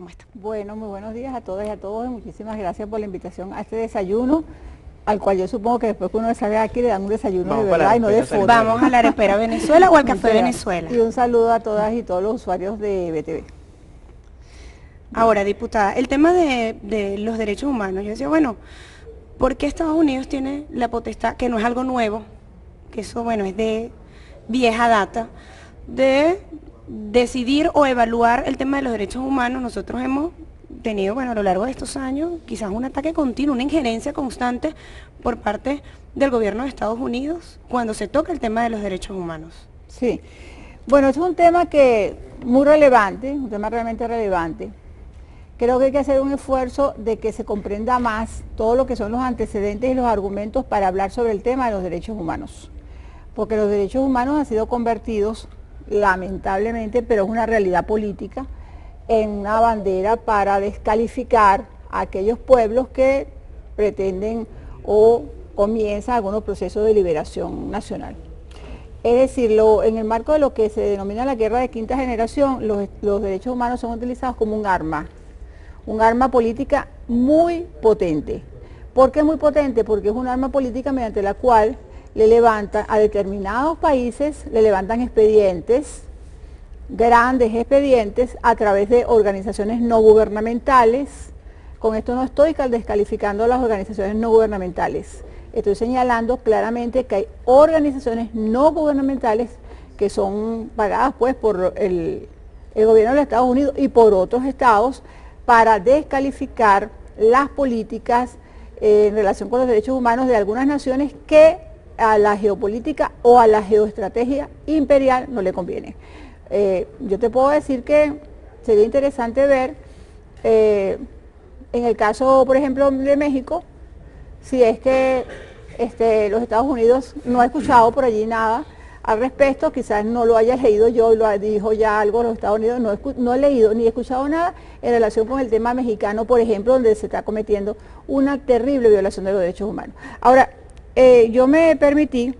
¿Cómo está? Bueno, muy buenos días a todas y a todos. Muchísimas gracias por la invitación a este desayuno, al cual yo supongo que después que uno salga aquí le dan un desayuno de verdad y no de foto. Vamos a la arepera Venezuela o al café Venezuela. Y un saludo a todas y todos los usuarios de BTV. Ahora, diputada, el tema de los derechos humanos, yo decía, bueno, ¿por qué Estados Unidos tiene la potestad, que no es algo nuevo, que eso, bueno, es de vieja data, de decidir o evaluar el tema de los derechos humanos? Nosotros hemos tenido, bueno, a lo largo de estos años, quizás un ataque continuo, una injerencia constante por parte del gobierno de Estados Unidos cuando se toca el tema de los derechos humanos. Sí, bueno, es un tema que muy relevante, un tema realmente relevante. Creo que hay que hacer un esfuerzo de que se comprenda más todo lo que son los antecedentes y los argumentos para hablar sobre el tema de los derechos humanos. Porque los derechos humanos han sido convertidos, lamentablemente, pero es una realidad política, en una bandera para descalificar a aquellos pueblos que pretenden o comienzan algunos procesos de liberación nacional. Es decir, en el marco de lo que se denomina la guerra de quinta generación, los derechos humanos son utilizados como un arma política muy potente. ¿Por qué muy potente? Porque es un arma política mediante la cual le levantan a determinados países, le levantan expedientes, grandes expedientes, a través de organizaciones no gubernamentales. Con esto no estoy descalificando a las organizaciones no gubernamentales. Estoy señalando claramente que hay organizaciones no gubernamentales que son pagadas pues por el gobierno de los Estados Unidos y por otros estados para descalificar las políticas en relación con los derechos humanos de algunas naciones que a la geopolítica o a la geoestrategia imperial no le conviene. Yo te puedo decir que sería interesante ver, en el caso, por ejemplo, de México, si es que los Estados Unidos no ha escuchado por allí nada al respecto, quizás no lo haya leído yo, lo dijo ya algo los Estados Unidos, no he leído ni he escuchado nada en relación con el tema mexicano, por ejemplo, donde se está cometiendo una terrible violación de los derechos humanos. Ahora, yo me permití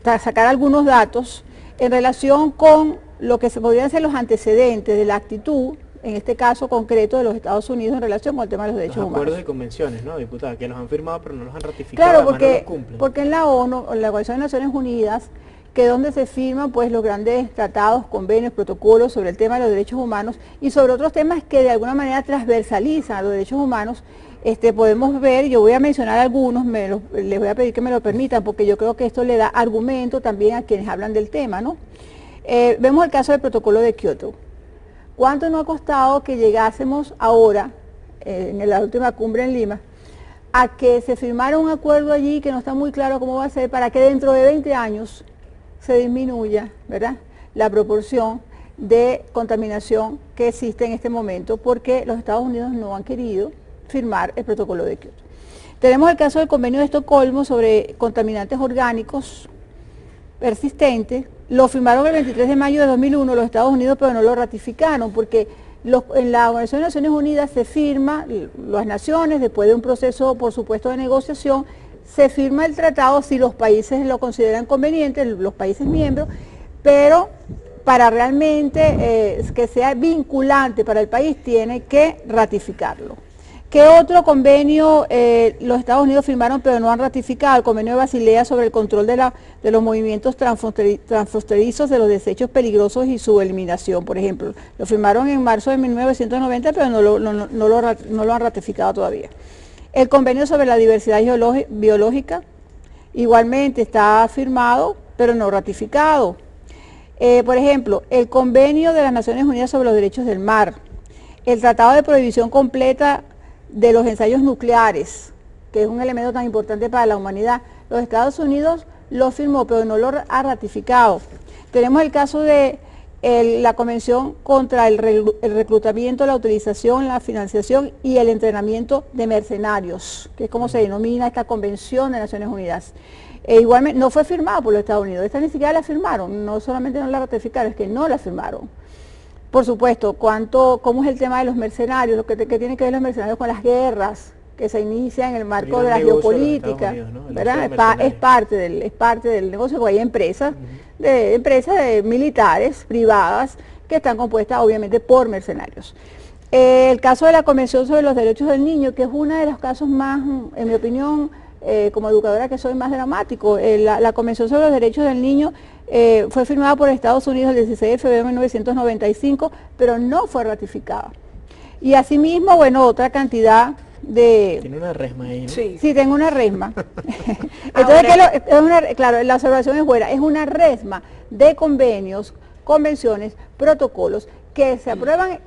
sacar algunos datos en relación con lo que se podrían ser los antecedentes de la actitud, en este caso concreto de los Estados Unidos en relación con el tema de los derechos humanos. Acuerdos y convenciones, ¿no, diputada? Que los han firmado pero no los han ratificado, claro, no los cumplen. porque en la ONU, en la Organización de Naciones Unidas, que es donde se firman pues los grandes tratados, convenios, protocolos sobre el tema de los derechos humanos y sobre otros temas que de alguna manera transversalizan a los derechos humanos, podemos ver, yo voy a mencionar algunos, les voy a pedir que me lo permitan, porque yo creo que esto le da argumento también a quienes hablan del tema, ¿no? Vemos el caso del protocolo de Kioto. ¿Cuánto nos ha costado que llegásemos ahora, en la última cumbre en Lima, a que se firmara un acuerdo allí que no está muy claro cómo va a ser, para que dentro de 20 años se disminuya, ¿verdad?, la proporción de contaminación que existe en este momento, porque los Estados Unidos no han querido firmar el protocolo de Kioto. Tenemos el caso del convenio de Estocolmo sobre contaminantes orgánicos persistentes. Lo firmaron el 23 de mayo de 2001 los Estados Unidos, pero no lo ratificaron, porque en la Organización de Naciones Unidas se firma, las naciones, después de un proceso, por supuesto, de negociación, se firma el tratado si los países lo consideran conveniente, los países miembros, pero para realmente que sea vinculante para el país tiene que ratificarlo. ¿Qué otro convenio los Estados Unidos firmaron pero no han ratificado? El convenio de Basilea sobre el control de los movimientos transfronterizos de los desechos peligrosos y su eliminación, por ejemplo. Lo firmaron en marzo de 1990, pero no lo han ratificado todavía. El convenio sobre la diversidad biológica igualmente está firmado, pero no ratificado. Por ejemplo, el convenio de las Naciones Unidas sobre los derechos del mar, el tratado de prohibición completa de los ensayos nucleares, que es un elemento tan importante para la humanidad. Los Estados Unidos lo firmó, pero no lo ha ratificado. Tenemos el caso de la Convención contra el reclutamiento, la utilización, la financiación y el entrenamiento de mercenarios, que es como se denomina esta Convención de Naciones Unidas. Igualmente, no fue firmada por los Estados Unidos, esta ni siquiera la firmaron, no solamente no la ratificaron, es que no la firmaron. Por supuesto, cómo es el tema de los mercenarios, lo que tiene que ver los mercenarios con las guerras que se inician en el marco de la geopolítica, ¿no? ¿Verdad? Es parte del negocio, porque hay empresas, empresas militares, privadas, que están compuestas obviamente por mercenarios. El caso de la Convención sobre los Derechos del Niño, que es uno de los casos más, en mi opinión, como educadora que soy, más dramático. La Convención sobre los Derechos del Niño fue firmada por Estados Unidos el 16 de febrero de 1995, pero no fue ratificada. Y asimismo, bueno, otra cantidad de... Tiene una resma ahí, ¿no? Sí. Sí, tengo una resma. Entonces, claro, la observación es buena, es una resma de convenios, convenciones, protocolos que se aprueban,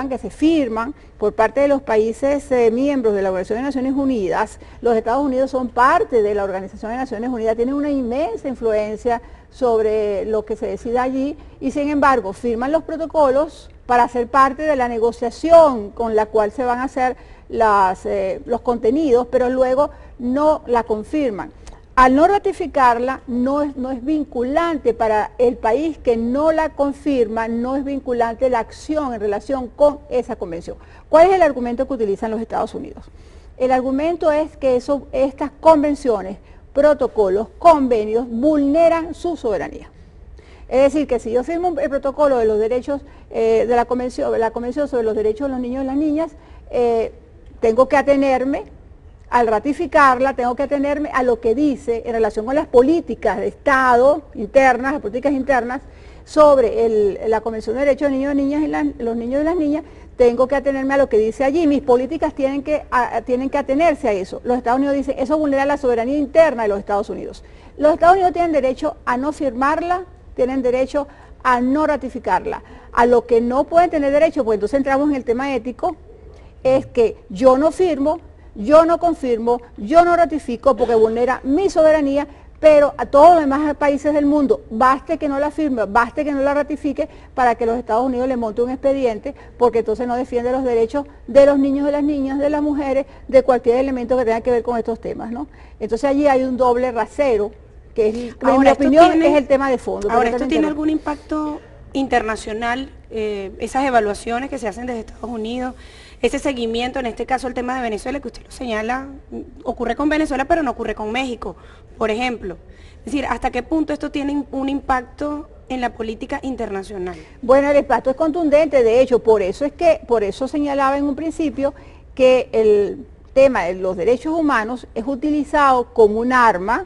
que se firman por parte de los países miembros de la Organización de Naciones Unidas. Los Estados Unidos son parte de la Organización de Naciones Unidas, tienen una inmensa influencia sobre lo que se decida allí y sin embargo firman los protocolos para ser parte de la negociación con la cual se van a hacer los contenidos, pero luego no la confirman. Al no ratificarla, no es vinculante para el país que no la confirma, no es vinculante la acción en relación con esa convención. ¿Cuál es el argumento que utilizan los Estados Unidos? El argumento es que estas convenciones, protocolos, convenios, vulneran su soberanía. Es decir, que si yo firmo el protocolo de los derechos de la convención sobre los derechos de los niños y las niñas, tengo que atenerme, al ratificarla, tengo que atenerme a lo que dice en relación con las políticas de Estado internas, las políticas internas, sobre la Convención de Derechos de Niños y Niñas los niños y las niñas, tengo que atenerme a lo que dice allí. Mis políticas tienen que atenerse a eso. Los Estados Unidos dicen, eso vulnera la soberanía interna de los Estados Unidos. Los Estados Unidos tienen derecho a no firmarla, tienen derecho a no ratificarla. A lo que no pueden tener derecho, pues entonces entramos en el tema ético, es que yo no firmo, yo no confirmo, yo no ratifico porque vulnera mi soberanía, pero a todos los demás países del mundo, baste que no la firme, baste que no la ratifique para que los Estados Unidos le monte un expediente, porque entonces no defiende los derechos de los niños, de las niñas, de las mujeres, de cualquier elemento que tenga que ver con estos temas, ¿no? Entonces allí hay un doble rasero, que es, en mi opinión es el tema de fondo. Ahora, ¿esto tiene algún impacto internacional? Esas evaluaciones que se hacen desde Estados Unidos, ese seguimiento, en este caso el tema de Venezuela, que usted lo señala, ocurre con Venezuela, pero no ocurre con México, por ejemplo. Es decir, ¿hasta qué punto esto tiene un impacto en la política internacional? Bueno, el impacto es contundente, de hecho, por eso señalaba en un principio que el tema de los derechos humanos es utilizado como un arma,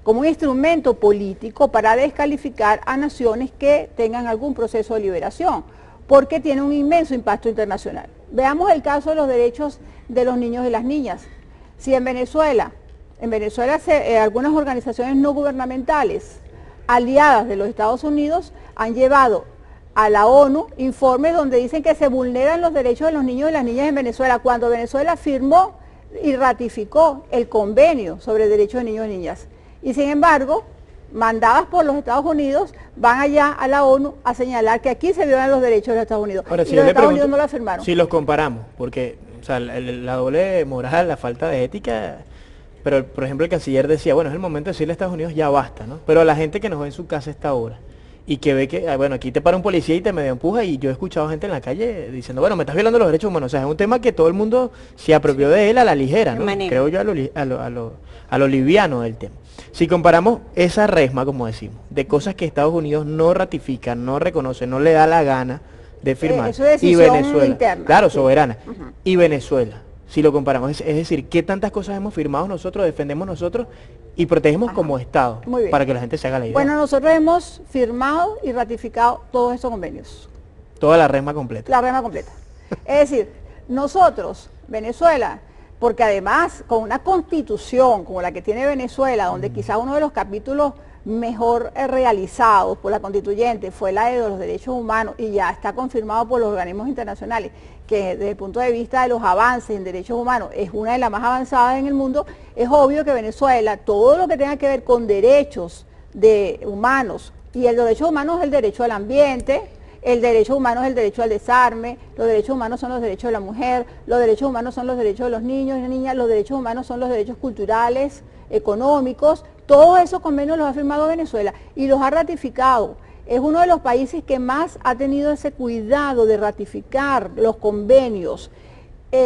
como un instrumento político para descalificar a naciones que tengan algún proceso de liberación, porque tiene un inmenso impacto internacional. Veamos el caso de los derechos de los niños y las niñas. Si en Venezuela algunas organizaciones no gubernamentales aliadas de los Estados Unidos han llevado a la ONU informes donde dicen que se vulneran los derechos de los niños y las niñas en Venezuela, cuando Venezuela firmó y ratificó el convenio sobre derechos de niños y niñas. Y sin embargo, mandadas por los Estados Unidos, van allá a la ONU a señalar que aquí se violan los derechos de los Estados Unidos. Ahora, y los Estados Unidos no la firmaron. Si los comparamos, porque o sea, la doble moral, la falta de ética, pero por ejemplo el canciller decía, bueno, es el momento de decirle a Estados Unidos ya basta, ¿no? Pero a la gente que nos ve en su casa a esta hora y que ve que, bueno, aquí te para un policía y te medio empuja, y yo he escuchado gente en la calle diciendo, bueno, me estás violando los derechos humanos. O sea, es un tema que todo el mundo se apropió de él a la ligera, ¿no? Creo yo a lo liviano del tema. Si comparamos esa resma, como decimos, de cosas que Estados Unidos no ratifica, no reconoce, no le da la gana de firmar, y Venezuela, interna, claro, sí, soberana, y Venezuela, si lo comparamos, es decir, ¿qué tantas cosas hemos firmado nosotros, defendemos nosotros y protegemos como Estado? Para que la gente se haga la idea. Bueno, nosotros hemos firmado y ratificado todos esos convenios. Toda la resma completa. La resma completa. Es decir, nosotros, Venezuela, porque además con una constitución como la que tiene Venezuela, donde quizá uno de los capítulos mejor realizados por la constituyente fue la de los derechos humanos, y ya está confirmado por los organismos internacionales, que desde el punto de vista de los avances en derechos humanos es una de las más avanzadas en el mundo, es obvio que Venezuela, todo lo que tenga que ver con derechos humanos, y el derecho humano es el derecho al ambiente, el derecho humano es el derecho al desarme, los derechos humanos son los derechos de la mujer, los derechos humanos son los derechos de los niños y las niñas, los derechos humanos son los derechos culturales, económicos, todos esos convenios los ha firmado Venezuela y los ha ratificado. Es uno de los países que más ha tenido ese cuidado de ratificar los convenios.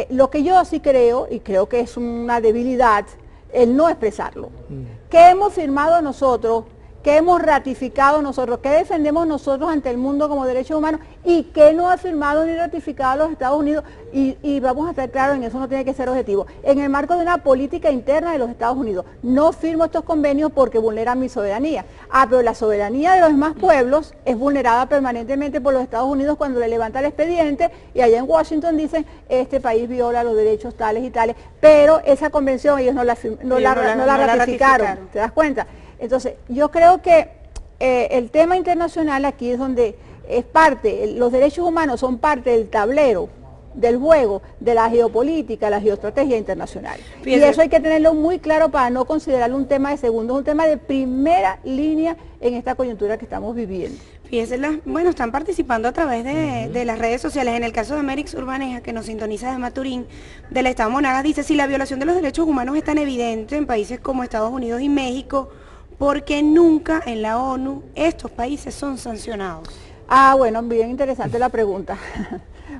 Lo que yo sí creo, y creo que es una debilidad, el no expresarlo. ¿Qué hemos firmado nosotros qué hemos ratificado nosotros, qué defendemos nosotros ante el mundo como derechos humanos y qué no ha firmado ni ratificado los Estados Unidos, y vamos a estar claros en eso, no tiene que ser objetivo. En el marco de una política interna de los Estados Unidos, no firmo estos convenios porque vulneran mi soberanía. Pero la soberanía de los demás pueblos es vulnerada permanentemente por los Estados Unidos cuando le levanta el expediente y allá en Washington dicen, este país viola los derechos tales y tales, pero esa convención ellos no la ratificaron, ¿te das cuenta? Entonces, yo creo que el tema internacional aquí es donde es parte, los derechos humanos son parte del tablero, del juego, de la geopolítica, la geoestrategia internacional. Fíjese. Y eso hay que tenerlo muy claro para no considerarlo un tema de segundo, es un tema de primera línea en esta coyuntura que estamos viviendo. Fíjese, bueno, están participando a través de las redes sociales. En el caso de Amérix Urbaneja, que nos sintoniza de Maturín, del Estado Monagas, dice, si la violación de los derechos humanos es tan evidente en países como Estados Unidos y México, ¿por qué nunca en la ONU estos países son sancionados? Bueno, bien interesante la pregunta,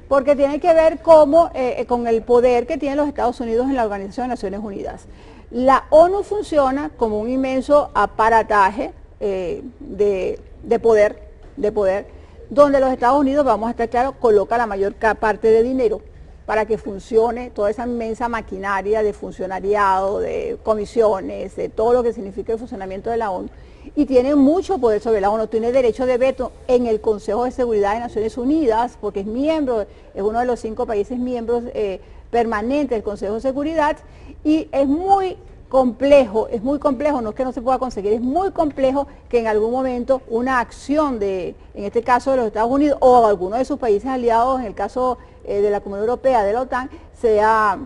porque tiene que ver con el poder que tienen los Estados Unidos en la Organización de Naciones Unidas. La ONU funciona como un inmenso aparataje de poder, donde los Estados Unidos, vamos a estar claros, coloca la mayor parte de dinero para que funcione toda esa inmensa maquinaria de funcionariado, de comisiones, de todo lo que significa el funcionamiento de la ONU. Y tiene mucho poder sobre la ONU, tiene derecho de veto en el Consejo de Seguridad de Naciones Unidas, porque es miembro, es uno de los 5 países miembros permanentes del Consejo de Seguridad, y es muy complejo, no es que no se pueda conseguir, es muy complejo que en algún momento una acción en este caso de los Estados Unidos o alguno de sus países aliados, en el caso de la Comunidad Europea, de la OTAN, sea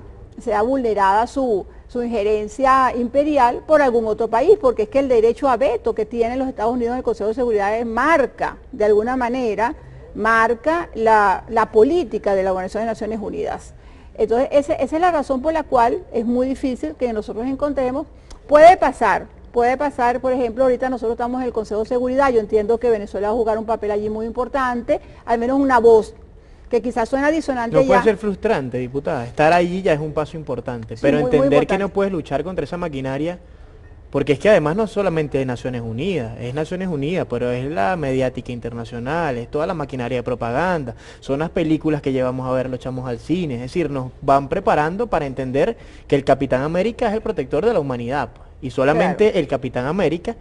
vulnerada su injerencia imperial por algún otro país, porque es que el derecho a veto que tienen los Estados Unidos en el Consejo de Seguridad marca, de alguna manera, la política de la Organización de Naciones Unidas. Entonces, esa es la razón por la cual es muy difícil que nosotros encontremos. Puede pasar, por ejemplo, ahorita nosotros estamos en el Consejo de Seguridad, yo entiendo que Venezuela va a jugar un papel allí muy importante, al menos una voz que quizás suena disonante. No puede ser frustrante, diputada, estar allí ya es un paso importante, sí, pero muy entender que no puedes luchar contra esa maquinaria, porque es que además no solamente es Naciones Unidas, pero es la mediática internacional, es toda la maquinaria de propaganda, son las películas que llevamos a ver, los echamos al cine, es decir, nos van preparando para entender que el Capitán América es el protector de la humanidad, y solamente claro, el Capitán América,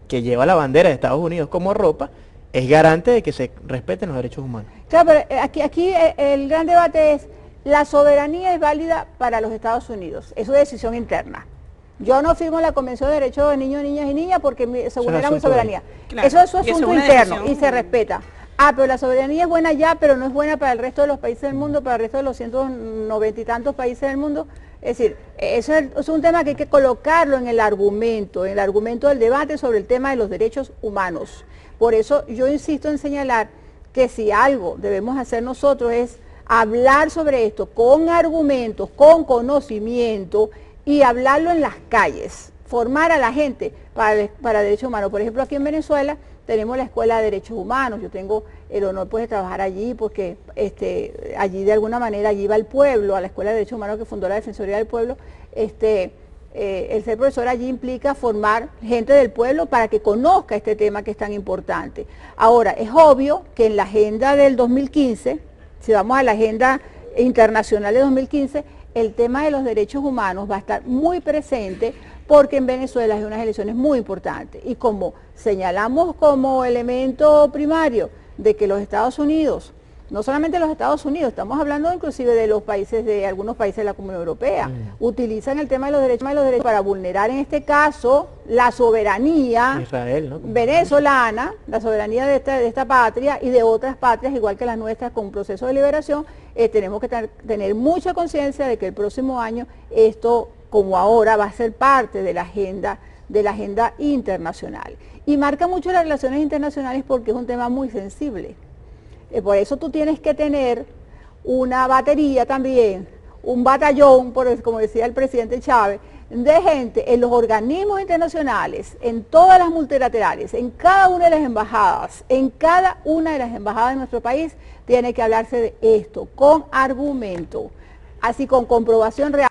que lleva la bandera de Estados Unidos como ropa, es garante de que se respeten los derechos humanos. Claro, pero aquí el gran debate es, la soberanía es válida para los Estados Unidos, es su decisión interna. Yo no firmo la Convención de Derechos de Niños, Niñas y Niñas porque se vulnera mi soberanía. Claro. Eso es su asunto interno y se respeta. Pero la soberanía es buena ya, pero no es buena para el resto de los países del mundo, para el resto de los 190 y tantos países del mundo. Es decir, eso es un tema que hay que colocarlo en el argumento del debate sobre el tema de los derechos humanos. Por eso yo insisto en señalar que si algo debemos hacer nosotros es hablar sobre esto con argumentos, con conocimiento, y hablarlo en las calles, formar a la gente para derechos humanos. Por ejemplo, aquí en Venezuela tenemos la Escuela de Derechos Humanos, yo tengo el honor pues, de trabajar allí porque allí de alguna manera, allí va el pueblo, a la Escuela de Derechos Humanos que fundó la Defensoría del Pueblo. El ser profesor allí implica formar gente del pueblo para que conozca este tema que es tan importante. Ahora, es obvio que en la agenda del 2015, si vamos a la agenda internacional de 2015, el tema de los derechos humanos va a estar muy presente porque en Venezuela hay unas elecciones muy importantes y como señalamos como elemento primario de que los Estados Unidos, no solamente los Estados Unidos, estamos hablando inclusive de algunos países de la Comunidad Europea, utilizan el tema de los derechos para vulnerar en este caso la soberanía Israel, ¿no? venezolana, la soberanía de esta patria y de otras patrias igual que las nuestras con un proceso de liberación. Tenemos que tener mucha conciencia de que el próximo año esto, como ahora, va a ser parte de la agenda internacional. Y marca mucho las relaciones internacionales porque es un tema muy sensible. Por eso tú tienes que tener una batería también, un batallón, como decía el presidente Chávez, de gente en los organismos internacionales, en todas las multilaterales, en cada una de las embajadas, de nuestro país, tiene que hablarse de esto, con argumento, así con comprobación real.